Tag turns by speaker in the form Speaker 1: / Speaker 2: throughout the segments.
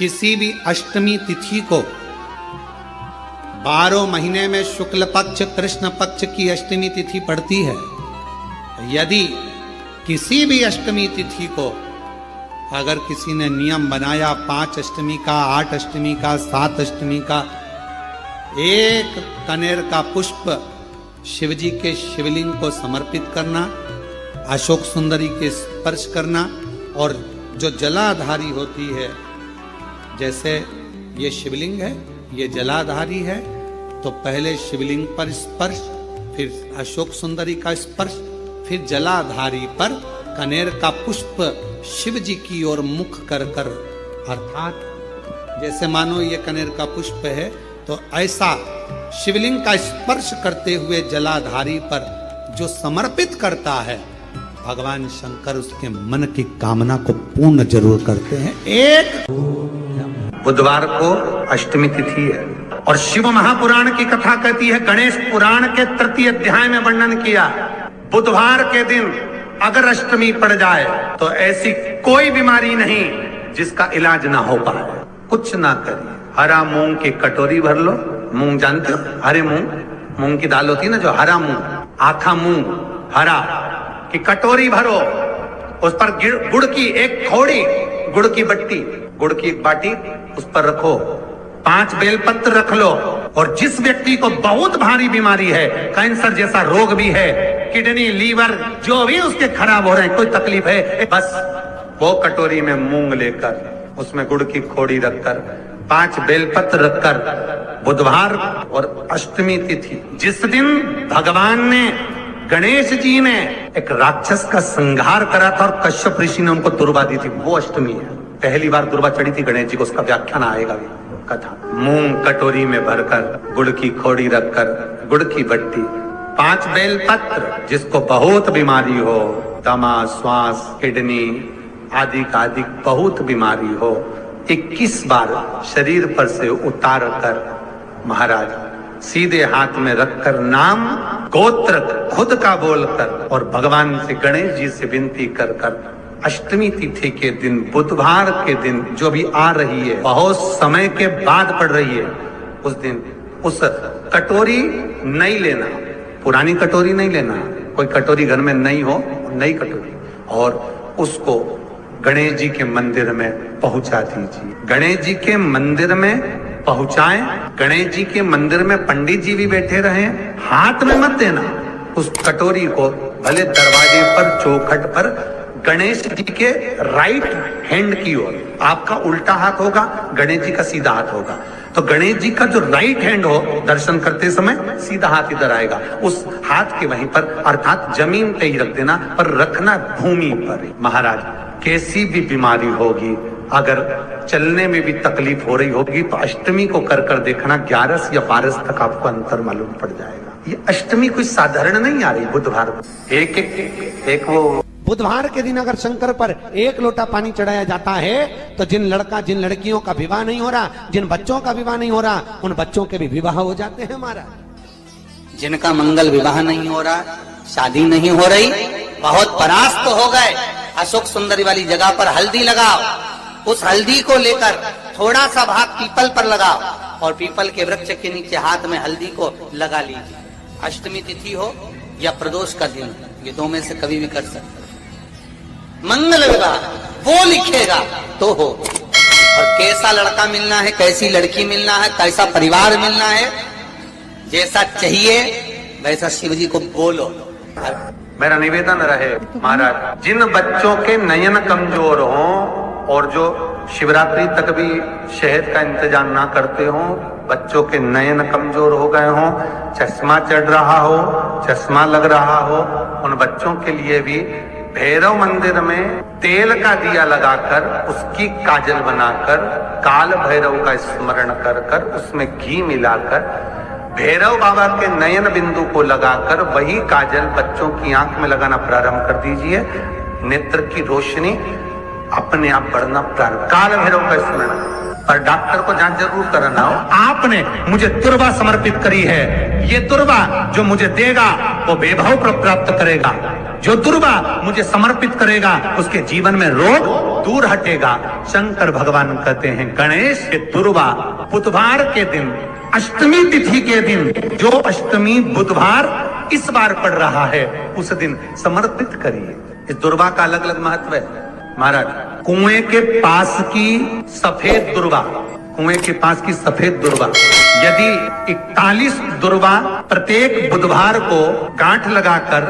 Speaker 1: किसी भी अष्टमी तिथि को 12 महीने में शुक्ल पक्ष कृष्ण पक्ष की अष्टमी तिथि पड़ती है। यदि किसी भी अष्टमी तिथि को अगर किसी ने नियम बनाया 5 अष्टमी का, 8 अष्टमी का, 7 अष्टमी का, एक कनेर का पुष्प शिवजी के शिवलिंग को समर्पित करना, अशोक सुंदरी के स्पर्श करना, और जो जलाधारी होती है, जैसे ये शिवलिंग है, ये जलाधारी है, तो पहले शिवलिंग पर स्पर्श, फिर अशोक सुंदरी का स्पर्श, फिर जलाधारी पर कनेर का पुष्प शिव जी की ओर मुख कर कर, अर्थात जैसे मानो ये कनेर का पुष्प है, तो ऐसा शिवलिंग का स्पर्श करते हुए जलाधारी पर जो समर्पित करता है, भगवान शंकर उसके मन की कामना को पूर्ण जरूर करते हैं। एक
Speaker 2: बुधवार को अष्टमी तिथि है और शिव महापुराण की कथा कहती है, गणेश पुराण के 3 अध्याय में वर्णन किया, बुधवार के दिन अगर अष्टमी पड़ जाए तो ऐसी कोई बीमारी नहीं जिसका इलाज ना हो पाए। कुछ ना करिए, हरा मूंग की कटोरी भर लो, मूंग जानते हो, हरे मूंग की दाल होती है ना, जो हरा मूंग, आखा मूंग हरा की कटोरी भरो, उस पर गुड़ की एक थोड़ी, गुड़ की बट्टी, गुड़ की एक बाटी उस पर रखो, 5 बेलपत्र रख लो, और जिस व्यक्ति को बहुत भारी बीमारी है, कैंसर जैसा रोग भी है, किडनी लीवर जो भी उसके खराब हो रहे हैं, कोई तकलीफ है, बस वो कटोरी में मूंग लेकर उसमें गुड़ की खोड़ी रखकर 5 बेलपत्र रखकर, बुधवार और अष्टमी तिथि जिस दिन भगवान ने, गणेश जी ने एक राक्षस का संहार करा था और कश्यप ऋषि ने उनको दुर्वा दी थी, वो अष्टमी है। पहली बार दुर्वा चढ़ी थी गणेश जी को, उसका व्याख्यान आएगा भी कथा। मूंग कटोरी में भरकर, गुड़ की खोड़ी रखकर, गुड़ की बट्टी, 5 बेलपत्र, जिसको बहुत बीमारी हो, दमा, श्वास, किडनी आदि का आदि बहुत बीमारी हो, 21 बार शरीर पर से उतार कर महाराज सीधे हाथ में रखकर नाम गोत्र खुद का बोलकर और भगवान से, गणेश जी से विनती कर कर, अष्टमी तिथि के दिन, बुधवार के दिन जो भी आ रही है, बहुत समय के बाद पड़ रही है, उस दिन उस कटोरी नहीं लेना, पुरानी कटोरी नहीं लेना, कोई कटोरी घर में नहीं हो, नई कटोरी, और उसको गणेश जी के मंदिर में पहुंचा दीजिए। गणेश जी के मंदिर में पहुंचाएं, गणेश जी के मंदिर में पंडित जी भी बैठे रहे, हाथ में मत देना उस कटोरी को, भले दरवाजे पर, चौखट पर, गणेश जी के राइट हैंड की ओर, आपका उल्टा हाथ होगा, गणेश जी का सीधा हाथ होगा, तो गणेश जी का जो राइट हैंड हो, दर्शन करते समय सीधा हाथ इधर आएगा, उस हाथ के वहीं पर, अर्थात जमीन पे ही रख देना, पर रखना भूमि पर। महाराज कैसी भी बीमारी होगी, अगर चलने में भी तकलीफ हो रही होगी, तो अष्टमी को कर कर देखना, 11 या 12 तक आपको अंतर मालूम पड़ जाएगा। ये अष्टमी कोई साधारण नहीं आ रही, बुधवार एक वो
Speaker 3: बुधवार के दिन अगर शंकर पर 1 लोटा पानी चढ़ाया जाता है, तो जिन लड़कियों का विवाह नहीं हो रहा, जिन बच्चों का विवाह नहीं हो रहा, उन बच्चों के भी विवाह हो जाते हैं। हमारा
Speaker 4: जिनका मंगल विवाह नहीं हो रहा, शादी नहीं हो रही, बहुत परास्त हो गए, अशोक सुंदरी वाली जगह पर हल्दी लगाओ, उस हल्दी को लेकर थोड़ा सा भाग पीपल पर लगाओ, और पीपल के वृक्ष के नीचे हाथ में हल्दी को लगा लीजिए। अष्टमी तिथि हो या प्रदोष का दिन, ये 2 में से कभी भी कर सकते। मंगल विवाह वो लिखेगा तो हो, और कैसा लड़का मिलना है, कैसी लड़की मिलना है, कैसा परिवार मिलना है, जैसा चाहिए वैसा शिव जी को बोलो।
Speaker 2: मेरा निवेदन रहे महाराज, जिन बच्चों के नयन कमजोर हों और जो शिवरात्रि तक भी शहद का इंतजाम ना करते हों, बच्चों के नयन कमजोर हो गए हों, चश्मा चढ़ रहा हो, चश्मा लग रहा हो, उन बच्चों के लिए भी भैरव मंदिर में तेल का दिया लगाकर, उसकी काजल बनाकर, काल भैरव का स्मरण कर कर, उसमें घी मिलाकर, भैरव बाबा के नयन बिंदु को लगाकर वही काजल बच्चों की आंख में लगाना प्रारंभ कर दीजिए। नेत्र की रोशनी अपने आप बढ़ना प्रारंभ, काल भैरव का स्मरण, पर डॉक्टर को जांच जरूर कराना हो। आपने मुझे दुर्वा समर्पित करी है, ये दुर्वा जो मुझे देगा वो वैभव प्राप्त करेगा, जो दुर्वा मुझे समर्पित करेगा उसके जीवन में रोग दूर हटेगा। शंकर भगवान कहते हैं गणेश ये दुर्वा बुधवार के दिन, अष्टमी तिथि के दिन, जो अष्टमी बुधवार इस बार पड़ रहा है उस दिन समर्पित करिए। इस दुर्वा का अलग अलग महत्व है महाराज। कुएं के पास की सफेद दुर्वा, कुएं के पास की सफेद दुर्वा, यदि 41 दुर्वा प्रत्येक बुधवार को गांठ लगाकर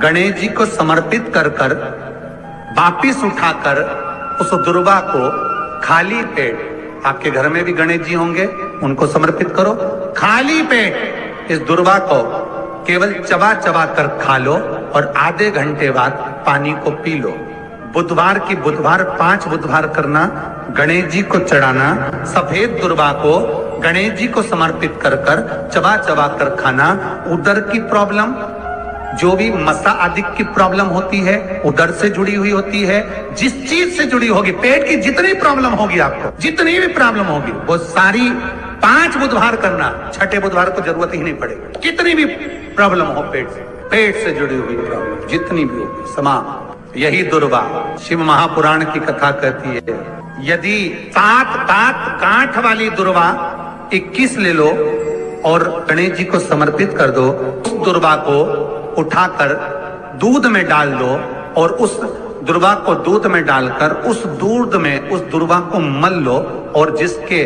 Speaker 2: गणेश जी को समर्पित कर कर वापिस उठाकर उस दुर्वा को खाली पेट, आपके घर में भी गणेश जी होंगे उनको समर्पित करो, खाली पेट इस दुर्वा को केवल चबा चबा कर खा लो और आधे घंटे बाद पानी को पी लो। बुधवार की बुधवार 5 बुधवार करना, गणेश जी को चढ़ाना, सफेद दुर्वा को गणेश जी को समर्पित कर कर चबा चबा कर खाना। उदर की प्रॉब्लम, जो भी मसा आदि की प्रॉब्लम होती है उदर से जुड़ी हुई होती है, जिस चीज से जुड़ी होगी, पेट की जितनी प्रॉब्लम होगी आपको, जितनी भी प्रॉब्लम होगी वो सारी 5 बुधवार करना, छठे बुधवार को जरूरत ही नहीं पड़ेगी। कितनी भी प्रॉब्लम हो पेट से जुड़ी हुई प्रॉब्लम जितनी भी होगी समाप्त। यही दुर्वा शिव महापुराण की कथा कहती है, यदि 7 गांठ वाली दुर्वा 21 ले लो और गणेश जी को समर्पित कर दो, उस दुर्वा को उठाकर दूध में डाल दो और उस दुर्वा को दूध में डालकर उस दूध में उस दुर्वा को मल लो, और जिसके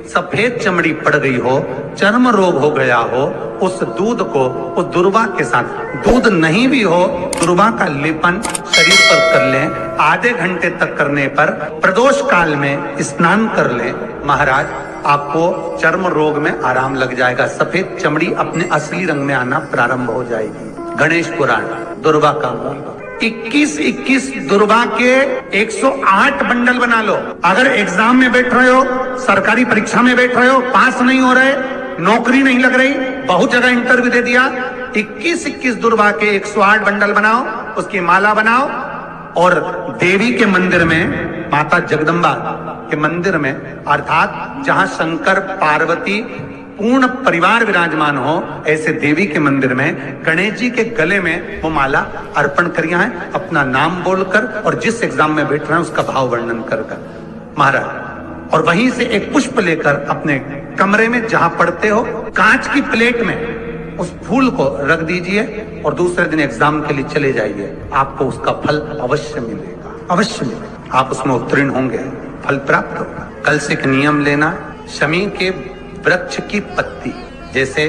Speaker 2: सफेद चमड़ी पड़ गई हो, चर्म रोग हो गया हो, उस दूध को उस दुर्वा के साथ, दूध नहीं भी हो दुर्वा का लेपन शरीर पर कर लें। आधे घंटे तक करने पर प्रदोष काल में स्नान कर लें महाराज, आपको चर्म रोग में आराम लग जाएगा, सफेद चमड़ी अपने असली रंग में आना प्रारंभ हो जाएगी। गणेश पुराण दुर्वा का मूल 21 दुर्वा के 108 बंडल बना लो। अगर एग्जाम में बैठ रहे हो, सरकारी परीक्षा में बैठ रहे हो, पास नहीं हो रहे, नौकरी नहीं लग रही, बहुत जगह इंटरव्यू दे दिया, 21 दुर्वा के 108 बंडल बनाओ, उसकी माला बनाओ और देवी के मंदिर में, माता जगदम्बा के मंदिर में, अर्थात जहां शंकर पार्वती पूर्ण परिवार विराजमान हो, ऐसे देवी के मंदिर में गणेश जी के गले में वो माला अर्पण करिया है, अपना नाम बोलकर और जिस एग्जाम में बैठ रहे हैं उसका भाव वर्णन कर महाराज। और वहीं से एक पुष्प लेकर अपने कमरे में जहां पढ़ते हो कांच की प्लेट में उस फूल को रख दीजिए और दूसरे दिन एग्जाम के लिए चले जाइए, आपको उसका फल अवश्य मिलेगा, अवश्य मिलेगा, आप उसमें उत्तीर्ण होंगे, फल प्राप्त होगा। कल से एक नियम लेना, शमी के वृक्ष की पत्ती, जैसे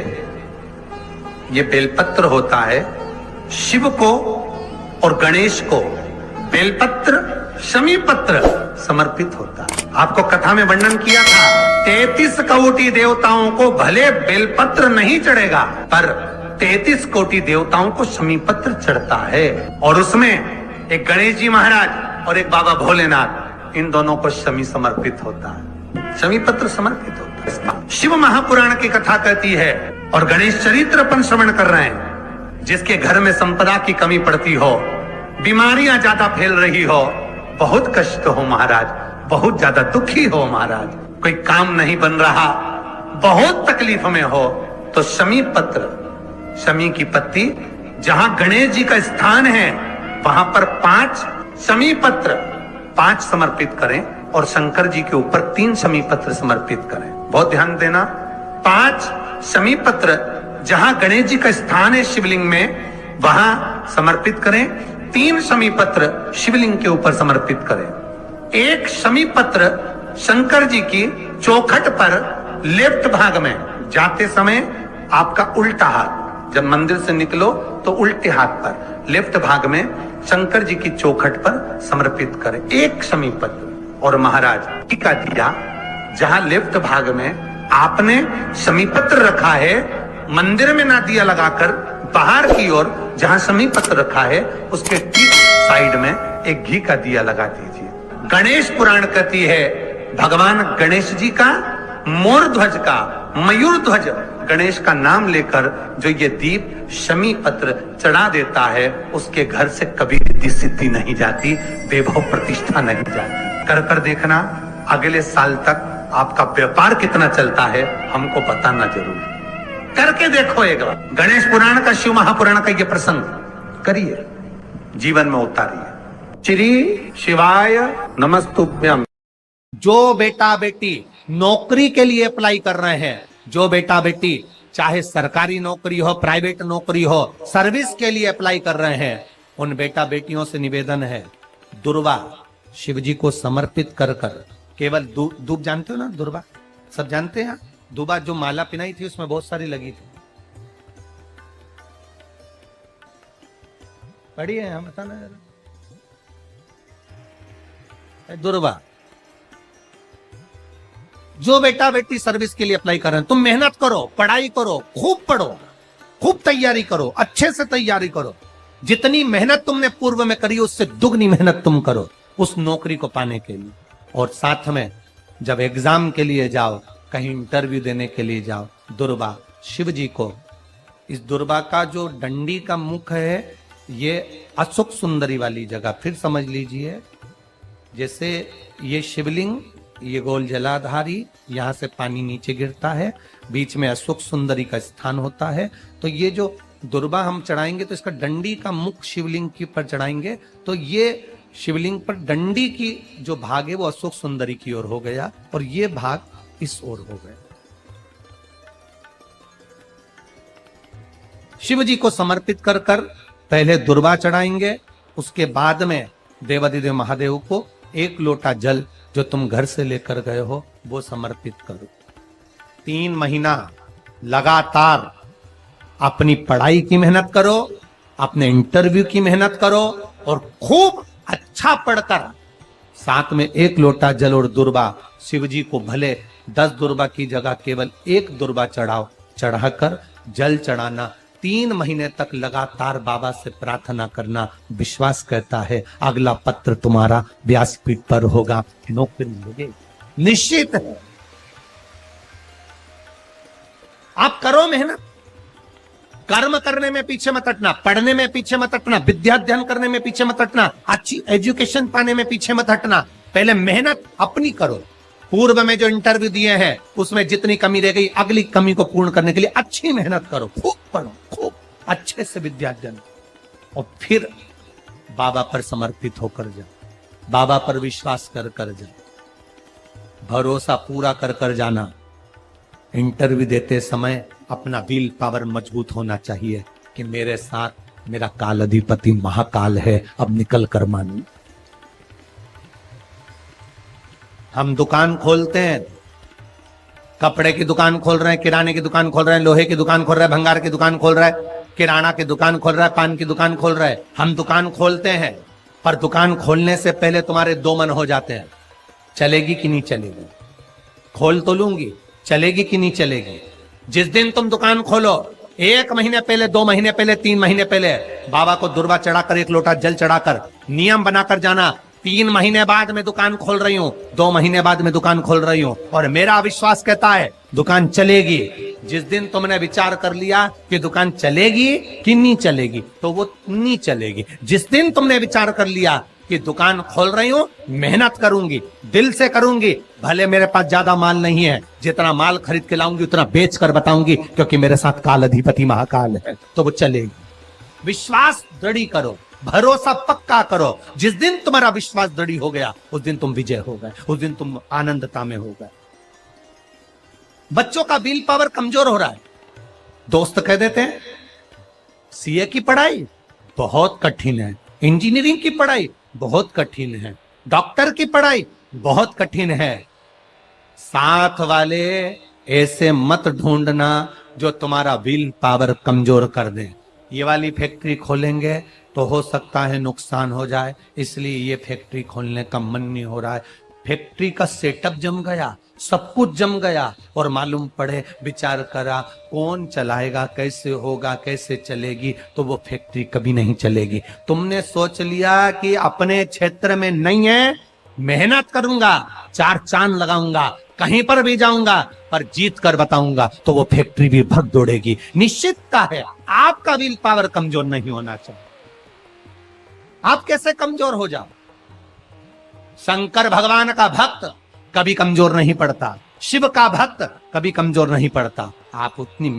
Speaker 2: ये बेलपत्र होता है, शिव को और गणेश को बेलपत्र शमी पत्र समर्पित होता है। आपको कथा में वर्णन किया था, 33 कोटि देवताओं को भले बेलपत्र नहीं चढ़ेगा पर 33 कोटि देवताओं को शमी पत्र चढ़ता है, और उसमें एक गणेश जी महाराज और एक बाबा भोलेनाथ, इन दोनों को शमी समर्पित होता है, शमी पत्र समर्पित होता है। शिव महापुराण की कथा कहती है और गणेश चरित्र अपन श्रवण कर रहे हैं, जिसके घर में संपदा की कमी पड़ती हो, बीमारियां ज्यादा फैल रही हो, बहुत कष्ट हो महाराज, बहुत ज्यादा दुखी हो महाराज, कोई काम नहीं बन रहा, बहुत तकलीफ में हो, तो शमी पत्र, शमी की पत्ती, जहां गणेश जी का स्थान है वहां पर 5 शमी पत्र 5 समर्पित करें और शंकर जी के ऊपर 3 शमी पत्र समर्पित करें। बहुत ध्यान देना, 5 शमी पत्र जहां गणेश जी का स्थान है शिवलिंग में वहां समर्पित करें, 3 शमी पत्र शिवलिंग के ऊपर समर्पित करें। एक शमी पत्र शंकर जी की चौखट पर लेफ्ट भाग में जाते समय आपका उल्टा हाथ, जब मंदिर से निकलो तो उल्टे हाथ पर लेफ्ट भाग में शंकर जी की चौखट पर समर्पित करें, एक शमी पत्र। और महाराज टीका दिया, जहां लेफ्ट भाग में आपने शमी पत्र रखा है, मंदिर में ना दिया लगाकर बाहर की ओर जहां शमी पत्र रखा है उसके ठीक साइड में एक घी का दिया लगा दीजिए। गणेश पुराण कहती है भगवान गणेश जी का, मोर ध्वज का, मयूर ध्वज गणेश का नाम लेकर जो ये दीप शमी पत्र चढ़ा देता है, उसके घर से कभी रिद्धि सिद्धि नहीं जाती, वैभव प्रतिष्ठा नहीं जाती। कर देखना, अगले साल तक आपका व्यापार कितना चलता है हमको बताना जरूर। करके देखो एक बार, गणेश पुराण का, शिव महापुराण का ये प्रसंग करिए, जीवन में उतारिए। श्री शिवाय नमस्तुभ्यम।
Speaker 1: जो बेटा बेटी नौकरी के लिए अप्लाई कर रहे हैं, जो बेटा बेटी चाहे सरकारी नौकरी हो, प्राइवेट नौकरी हो, सर्विस के लिए अप्लाई कर रहे हैं, उन बेटा बेटियों से निवेदन है, दुर्वा शिव जी को समर्पित कर कर, केवल दूब जानते हो ना, दुर्वा सब जानते हैं। दुबा जो माला पिनाई थी उसमें बहुत सारी लगी थी, पढ़ी है हम, बताना जरा। दुर्वा, जो बेटा बेटी सर्विस के लिए अप्लाई कर रहे हैं, तुम मेहनत करो, पढ़ाई करो, खूब पढ़ो, खूब तैयारी करो, अच्छे से तैयारी करो। जितनी मेहनत तुमने पूर्व में करी उससे दुगनी मेहनत तुम करो उस नौकरी को पाने के लिए। और साथ में जब एग्जाम के लिए जाओ, कहीं इंटरव्यू देने के लिए जाओ, दुर्वा शिव जी को, इस दुर्वा का जो डंडी का मुख है ये अशोक सुंदरी वाली जगह, फिर समझ लीजिए जैसे ये शिवलिंग, ये गोल जलाधारी, यहां से पानी नीचे गिरता है, बीच में अशोक सुंदरी का स्थान होता है। तो ये जो दुर्वा हम चढ़ाएंगे तो इसका डंडी का मुख शिवलिंग के ऊपर चढ़ाएंगे, तो ये शिवलिंग पर डंडी की जो भाग है वो अशोक सुंदरी की ओर हो गया और ये भाग इस ओर हो गया। शिव जी को समर्पित कर कर पहले दुर्वा चढ़ाएंगे, उसके बाद में देवाधिदेव महादेव को एक लोटा जल जो तुम घर से लेकर गए हो वो समर्पित करो। 3 महीना लगातार अपनी पढ़ाई की मेहनत करो, अपने इंटरव्यू की मेहनत करो और खूब अच्छा पढ़कर साथ में 1 लोटा जल और दुर्वा, शिव जी को भले 10 दुर्वा की जगह केवल 1 दुर्वा चढ़ाओ, चढ़ाकर जल चढ़ाना, 3 महीने तक लगातार बाबा से प्रार्थना करना। विश्वास कहता है अगला पत्र तुम्हारा व्यासपीठ पर होगा, नौकरी मिलेगी, निश्चित है। आप करो मेहनत, कर्म करने में पीछे मत हटना, पढ़ने में पीछे मत हटना, विद्या अध्ययन करने में पीछे मत हटना, अच्छी एजुकेशन पाने में पीछे मत हटना। पहले मेहनत अपनी करो। पूर्व में जो इंटरव्यू दिए हैं उसमें जितनी कमी रह गई, अगली कमी को पूर्ण करने के लिए अच्छी मेहनत करो, खूब पढ़ो, खूब अच्छे से विद्या अध्ययन, और फिर बाबा पर समर्पित होकर जाओ, बाबा पर विश्वास कर कर जाओ, भरोसा पूरा कर कर जाना। इंटरव्यू देते समय अपना विल पावर मजबूत होना चाहिए कि मेरे साथ मेरा काल अधिपति महाकाल है, अब निकल कर मानू। हम दुकान खोलते हैं, कपड़े की दुकान खोल रहे हैं, किराने की दुकान खोल रहे हैं, लोहे की दुकान खोल रहे हैं, भंगार की दुकान खोल रहा है, किराना की दुकान खोल रहा है, पान की दुकान खोल रहा है। हम दुकान खोलते हैं, पर दुकान खोलने से पहले तुम्हारे 2 मन हो जाते हैं, चलेगी कि नहीं चलेगी, खोल तो लूंगी, चलेगी कि नहीं चलेगी। जिस दिन तुम दुकान खोलो 1 महीने पहले, 2 महीने पहले, 3 महीने पहले बाबा को दुर्वा चढ़ाकर 1 लोटा जल चढ़ाकर नियम बनाकर जाना, 3 महीने बाद में दुकान खोल रही हूं, 2 महीने बाद में दुकान खोल रही हूं और मेरा विश्वास कहता है दुकान चलेगी। जिस दिन तुमने विचार कर लिया कि दुकान चलेगी कि नहीं चलेगी तो वो नहीं चलेगी। जिस दिन तुमने विचार कर लिया कि दुकान खोल रही हूं, मेहनत करूंगी, दिल से करूंगी, भले मेरे पास ज्यादा माल नहीं है, जितना माल खरीद के लाऊंगी उतना बेच कर बताऊंगी क्योंकि मेरे साथ काल अधिपति महाकाल है, तो वो चलेगी। विश्वास दृढ़ करो, भरोसा पक्का करो। जिस दिन तुम्हारा विश्वास दृढ़ हो गया उस दिन तुम विजय हो गए, उस दिन तुम आनंदता में हो गए। बच्चों का विल पावर कमजोर हो रहा है, दोस्त कह देते हैं सीए की पढ़ाई बहुत कठिन है, इंजीनियरिंग की पढ़ाई बहुत कठिन है, डॉक्टर की पढ़ाई बहुत कठिन है। साथ वाले ऐसे मत ढूंढना जो तुम्हारा विल पावर कमजोर कर दे। ये वाली फैक्ट्री खोलेंगे तो हो सकता है नुकसान हो जाए, इसलिए ये फैक्ट्री खोलने का मन नहीं हो रहा है। फैक्ट्री का सेटअप जम गया, सब कुछ जम गया और मालूम पड़े, विचार करा कौन चलाएगा, कैसे होगा, कैसे चलेगी, तो वो फैक्ट्री कभी नहीं चलेगी। तुमने सोच लिया कि अपने क्षेत्र में नहीं है, मेहनत करूंगा, 4 चांद लगाऊंगा, कहीं पर भी जाऊंगा पर जीत कर बताऊंगा, तो वो फैक्ट्री भी भग दौड़ेगी। निश्चितता है आपका विल पावर कमजोर नहीं होना चाहिए। आप कैसे कमजोर हो जाओ? शंकर भगवान का भक्त कभी कमजोर नहीं पड़ता, शिव का भक्त कभी कमजोर नहीं पड़ता। आप उतनी